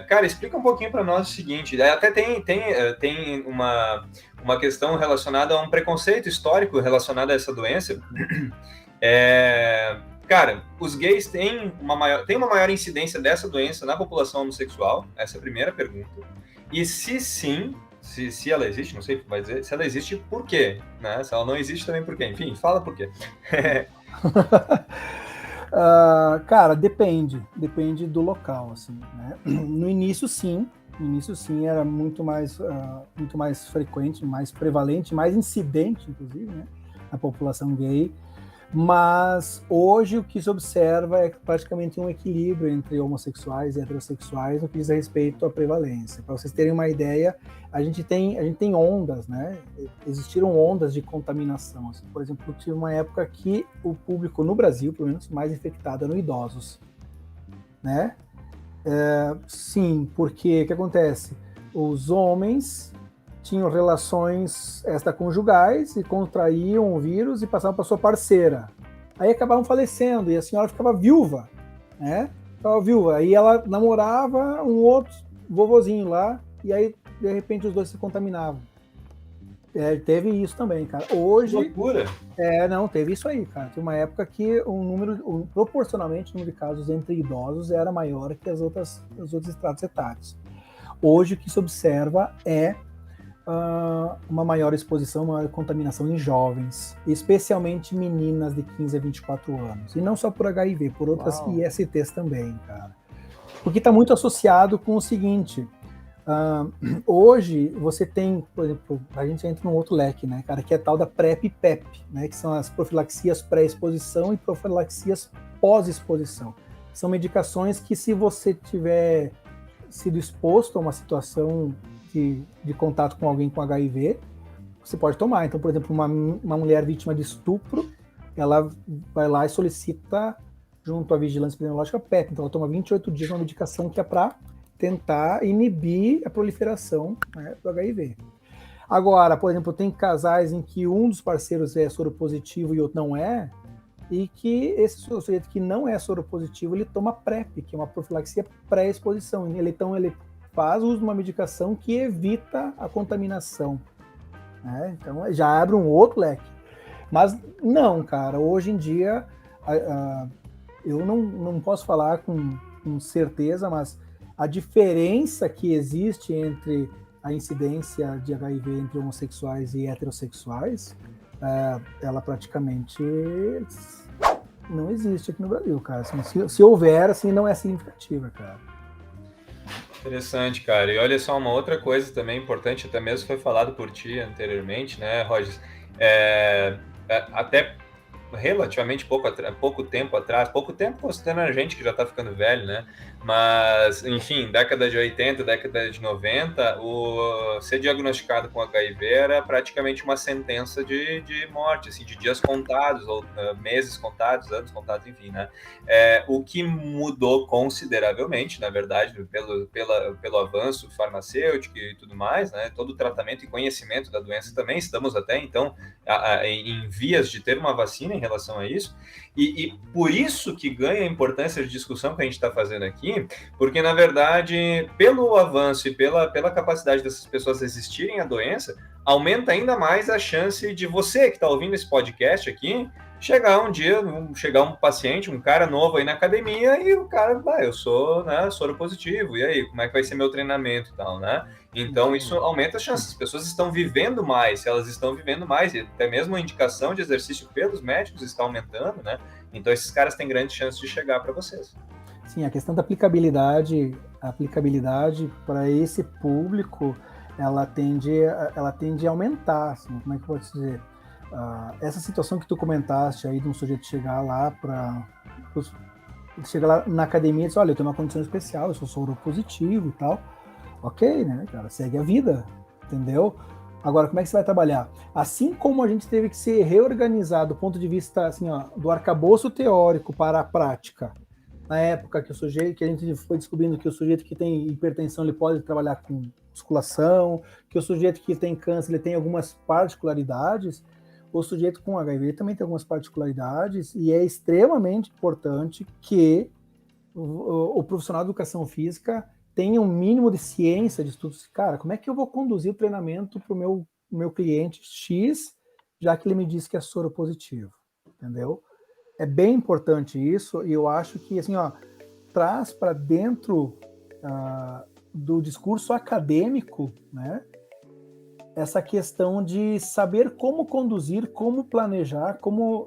S1: Cara, explica um pouquinho para nós o seguinte, até tem uma questão relacionada a um preconceito histórico relacionado a essa doença. Cara, os gays têm uma maior incidência dessa doença na população homossexual? Essa é a primeira pergunta. E se sim, se ela existe, não sei o que vai dizer, se ela existe, por quê? Né? Se ela não existe, também por quê? Enfim, fala por quê.
S3: Cara, depende do local, assim, né? No início sim era muito mais frequente, mais prevalente, mais incidente, inclusive, né, na população gay. Mas hoje o que se observa é praticamente um equilíbrio entre homossexuais e heterossexuais no que diz a respeito à prevalência. Para vocês terem uma ideia, a gente tem ondas, né? Existiram ondas de contaminação. Assim, por exemplo, tive uma época que o público no Brasil, pelo menos, mais infectado eram idosos, né? Sim, porque o que acontece? Os homens tinham relações extraconjugais e contraíam o vírus e passavam para sua parceira. Aí acabavam falecendo e a senhora ficava viúva, né? Ficava viúva. Aí ela namorava um outro vovozinho lá e aí, de repente, os dois se contaminavam. Teve isso também, cara. Hoje...
S1: Que loucura!
S3: Não, teve isso aí, cara. Tem uma época que proporcionalmente, o número de casos entre idosos era maior que os outros estratos etários. Hoje, o que se observa é uma maior exposição, uma maior contaminação em jovens, especialmente meninas de 15 a 24 anos. E não só por HIV, por outras ISTs também, cara. Porque está muito associado com o seguinte, hoje você tem, por exemplo, a gente entra num outro leque, né, cara, que é a tal da PrEP e PEP, né, que são as profilaxias pré-exposição e profilaxias pós-exposição. São medicações que, se você tiver sido exposto a uma situação de contato com alguém com HIV, você pode tomar. Então, por exemplo, uma mulher vítima de estupro, ela vai lá e solicita, junto à vigilância epidemiológica, PEP. Então, ela toma 28 dias uma medicação que é para tentar inibir a proliferação, né, do HIV. Agora, por exemplo, tem casais em que um dos parceiros é soropositivo e outro não é, e que esse sujeito que não é soropositivo, ele toma PrEP, que é uma profilaxia pré-exposição. Então, ele faz uso de uma medicação que evita a contaminação, né? Então já abre um outro leque. Mas não, cara, hoje em dia eu não posso falar com certeza, mas a diferença que existe entre a incidência de HIV entre homossexuais e heterossexuais, ela praticamente não existe aqui no Brasil, cara. Assim, se houver, assim, não é significativa, cara.
S1: Interessante, cara. E olha só, uma outra coisa também importante, até mesmo foi falado por ti anteriormente, né, Rogers? Até relativamente pouco tempo atrás, pouco tempo considerando a gente que já está ficando velho, né? Mas, enfim, década de 80, década de 90, ser diagnosticado com HIV era praticamente uma sentença de morte, assim, de dias contados, ou meses contados, anos contados, enfim, né? O que mudou consideravelmente, na verdade, pelo avanço farmacêutico e tudo mais, né? Todo o tratamento e conhecimento da doença também, estamos até, então, em vias de ter uma vacina em relação a isso, e por isso que ganha a importância de discussão que a gente está fazendo aqui, porque, na verdade, pelo avanço e pela capacidade dessas pessoas resistirem à doença, aumenta ainda mais a chance de você que está ouvindo esse podcast aqui, chegar um paciente, um cara novo aí na academia, e o cara, eu sou, né, soro positivo, e aí, como é que vai ser meu treinamento e tal, né? Então, isso aumenta as chances. As pessoas estão vivendo mais, se elas estão vivendo mais, e até mesmo a indicação de exercício pelos médicos está aumentando, né? Então, esses caras têm grande chance de chegar para vocês.
S3: Sim, a questão da aplicabilidade para esse público, ela tende a aumentar, assim, como é que eu posso dizer? Essa situação que tu comentaste aí de um sujeito chegar lá na academia e dizer, olha, eu tenho uma condição especial, eu sou soropositivo e tal. Ok, né, cara? Segue a vida, entendeu? Agora, como é que você vai trabalhar? Assim como a gente teve que se reorganizar do ponto de vista, assim, do arcabouço teórico para a prática, na época que a gente foi descobrindo que o sujeito que tem hipertensão, ele pode trabalhar com musculação, que o sujeito que tem câncer, ele tem algumas particularidades, o sujeito com HIV também tem algumas particularidades, e é extremamente importante que o profissional de educação física tenha um mínimo de ciência de estudos. Cara, como é que eu vou conduzir o treinamento para o meu cliente X, já que ele me disse que é soropositivo, entendeu? É bem importante isso, e eu acho que, assim, traz para dentro do discurso acadêmico, né, essa questão de saber como conduzir, como planejar,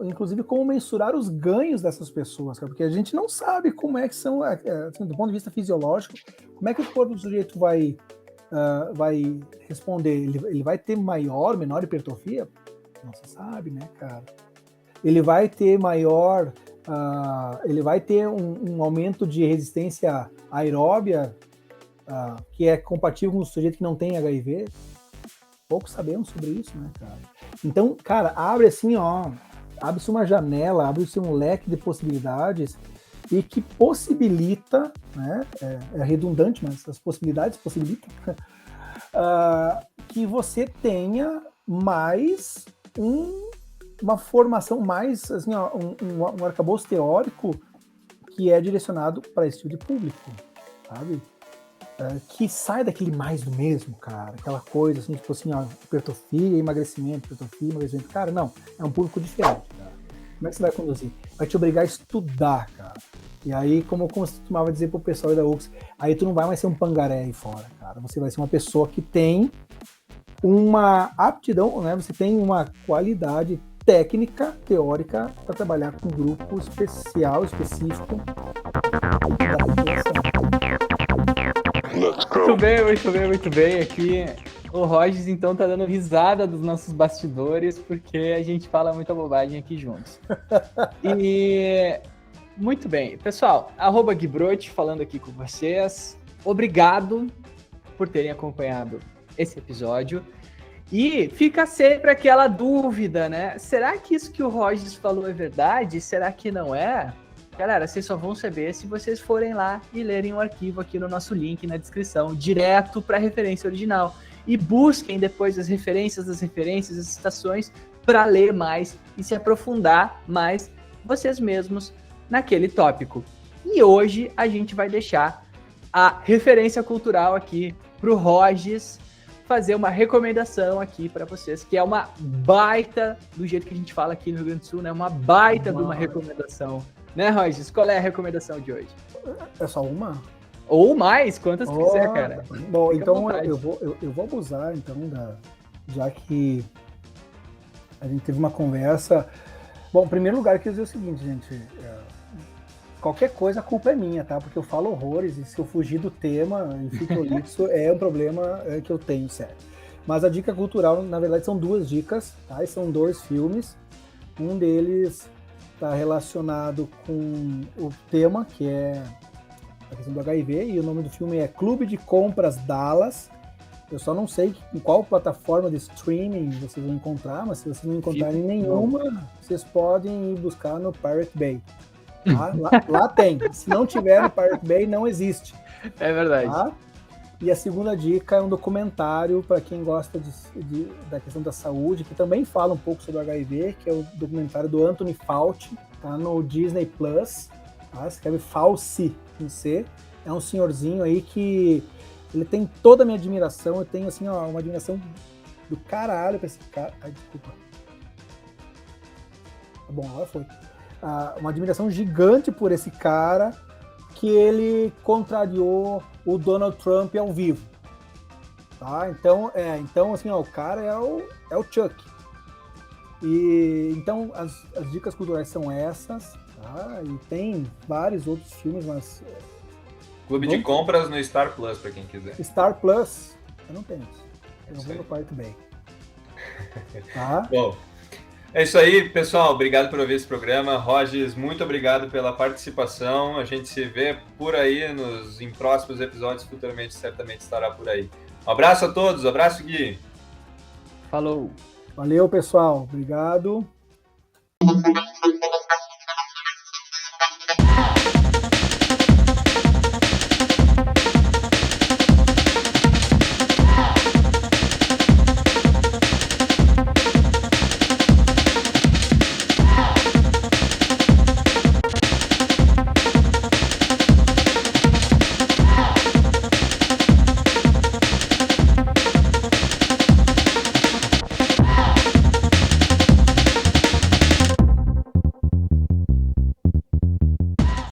S3: inclusive como mensurar os ganhos dessas pessoas, cara, porque a gente não sabe como é que são, assim, do ponto de vista fisiológico, como é que o corpo do sujeito vai responder. Ele vai ter maior, menor hipertrofia? Não se sabe, né, cara? ele vai ter maior, ele vai ter um aumento de resistência aeróbia que é compatível com o sujeito que não tem HIV. Pouco sabemos sobre isso, né, cara? Então, cara, abre assim, ó, abre-se uma janela, abre-se um leque de possibilidades e que possibilita, né, é redundante, mas as possibilidades possibilitam que você tenha mais uma formação, mais, assim, ó, um arcabouço teórico que é direcionado para esse tipo de público, sabe? Que sai daquele mais do mesmo, cara, aquela coisa assim, tipo assim, ó, hipertrofia, emagrecimento, cara, não, é um público diferente, cara. Como é que você vai conduzir? Vai te obrigar a estudar, cara. E aí, como eu costumava dizer pro pessoal da UX, aí tu não vai mais ser um pangaré aí fora, cara, você vai ser uma pessoa que tem uma aptidão, né, você tem uma qualidade técnica, teórica, para trabalhar com um grupo especial, específico da população.
S2: Muito bem. Aqui o Rogers, então, tá dando risada dos nossos bastidores, porque a gente fala muita bobagem aqui juntos. E muito bem. Pessoal, @Guibrote falando aqui com vocês. Obrigado por terem acompanhado esse episódio. E fica sempre aquela dúvida, né? Será que isso que o Rogers falou é verdade? Será que não é? Galera, vocês só vão saber se vocês forem lá e lerem o arquivo aqui no nosso link na descrição, direto para a referência original. E busquem depois as referências, as citações, para ler mais e se aprofundar mais vocês mesmos naquele tópico. E hoje a gente vai deixar a referência cultural aqui para o Rogers fazer uma recomendação aqui para vocês, que é uma baita, do jeito que a gente fala aqui no Rio Grande do Sul, né? Uma baita de uma recomendação. Né, Rogers? Qual é a recomendação de hoje?
S3: É só uma?
S2: Ou mais, quantas quiser, cara.
S3: Bom, fica então eu vou abusar, então, já que a gente teve uma conversa. Bom, em primeiro lugar, eu queria dizer o seguinte, gente. Qualquer coisa, a culpa é minha, tá? Porque eu falo horrores e se eu fugir do tema e fico prolixo, é um problema que eu tenho, sério. Mas a dica cultural, na verdade, são duas dicas, tá? E são 2 filmes. Um deles está relacionado com o tema, que é a questão do HIV, e o nome do filme é Clube de Compras Dallas. Eu só não sei em qual plataforma de streaming vocês vão encontrar, mas se vocês não encontrarem nenhuma, vocês podem ir buscar no Pirate Bay. Tá? Lá tem. Se não tiver no Pirate Bay, não existe.
S2: É verdade.
S3: Tá? E a segunda dica é um documentário para quem gosta da questão da saúde, que também fala um pouco sobre o HIV, que é o documentário do Anthony Fauci, tá no Disney Plus, tá? Escreve Fauci com C. É um senhorzinho aí que ele tem toda a minha admiração. Eu tenho assim, ó, uma admiração do caralho pra esse cara. Ai, desculpa. Tá bom, agora foi. Uma admiração gigante por esse cara, que ele contrariou o Donald Trump ao vivo, tá? Então assim, ó, o cara é o Chuck. E então as dicas culturais são essas, tá? E tem vários outros filmes, mas
S1: Clube de Compras no Star Plus, para quem quiser.
S3: Star Plus, eu não tenho isso. Eu não vou no Pirate Bay. Tá?
S1: Bom, é isso aí, pessoal. Obrigado por ouvir esse programa. Rogers, muito obrigado pela participação. A gente se vê por aí em próximos episódios. Futuramente, certamente estará por aí. Um abraço a todos. Abraço, Gui.
S2: Falou.
S3: Valeu, pessoal. Obrigado.